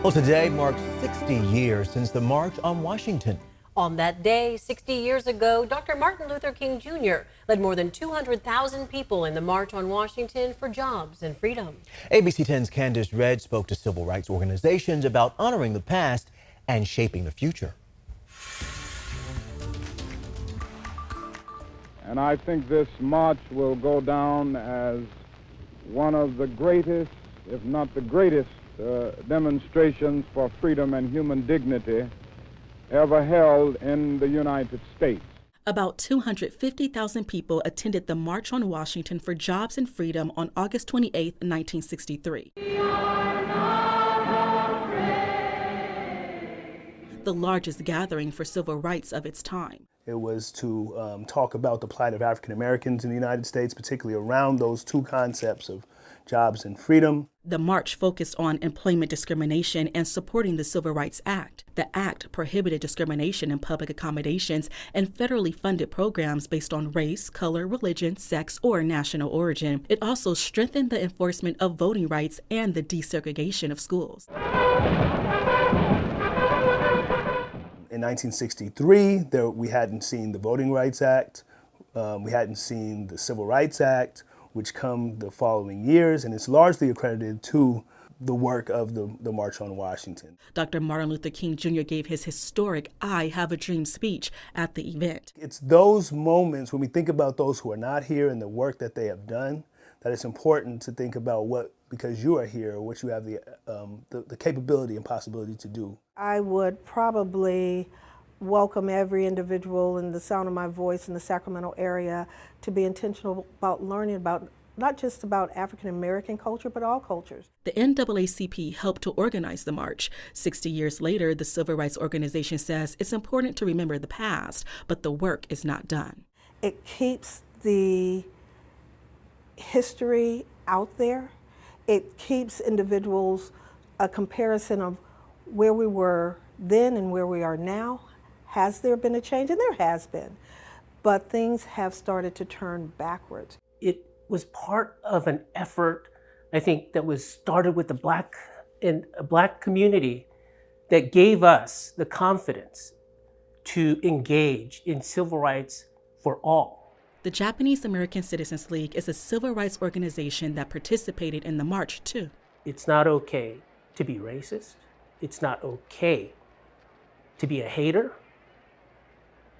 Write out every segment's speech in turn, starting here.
Well, today marks 60 years since the March on Washington. On that day, 60 years ago, Dr. Martin Luther King Jr. led more than 200,000 people in the March on Washington for jobs and freedom. ABC 10's Candace Red spoke to civil rights organizations about honoring the past and shaping the future. And I think this march will go down as one of the greatest, if not the greatest, demonstrations for freedom and human dignity ever held in the United States. About 250,000 people attended the March on Washington for Jobs and Freedom on August 28, 1963. The largest gathering for civil rights of its time. It was to talk about the plight of African Americans in the United States, particularly around those two concepts of jobs and freedom. The march focused on employment discrimination and supporting the Civil Rights Act. The act prohibited discrimination in public accommodations and federally funded programs based on race, color, religion, sex, or national origin. It also strengthened the enforcement of voting rights and the desegregation of schools. In 1963, we hadn't seen the Voting Rights Act, we hadn't seen the Civil Rights Act, which come the following years, and it's largely accredited to the work of the March on Washington. Dr. Martin Luther King Jr. gave his historic I Have a Dream speech at the event. It's those moments when we think about those who are not here and the work that they have done, that it's important to think about what, because you are here, what you have the capability and possibility to do. I would probably welcome every individual in the sound of my voice in the Sacramento area to be intentional about learning about not just about African American culture, but all cultures. The NAACP helped to organize the march. 60 years later, the civil rights organization says it's important to remember the past, but the work is not done. It keeps the history out there. It keeps individuals a comparison of where we were then and where we are now. Has there been a change? And there has been. But things have started to turn backwards. It was part of an effort, I think, that was started with a black community that gave us the confidence to engage in civil rights for all. The Japanese American Citizens League is a civil rights organization that participated in the march, too. It's not okay to be racist. It's not okay to be a hater.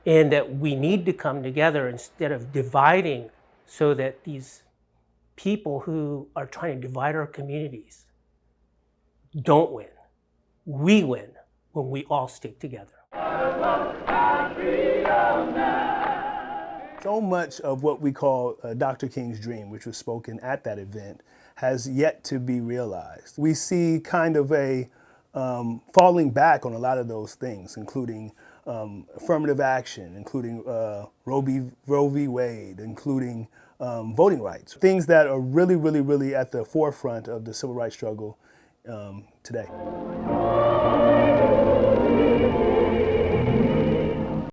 And that we need to come together instead of dividing so that these people who are trying to divide our communities don't win. We win when we all stick together. So much of what we call Dr. King's dream, which was spoken at that event, has yet to be realized. We see kind of a falling back on a lot of those things, including affirmative action, including Roe v. Wade, including voting rights, things that are really, really, really at the forefront of the civil rights struggle today.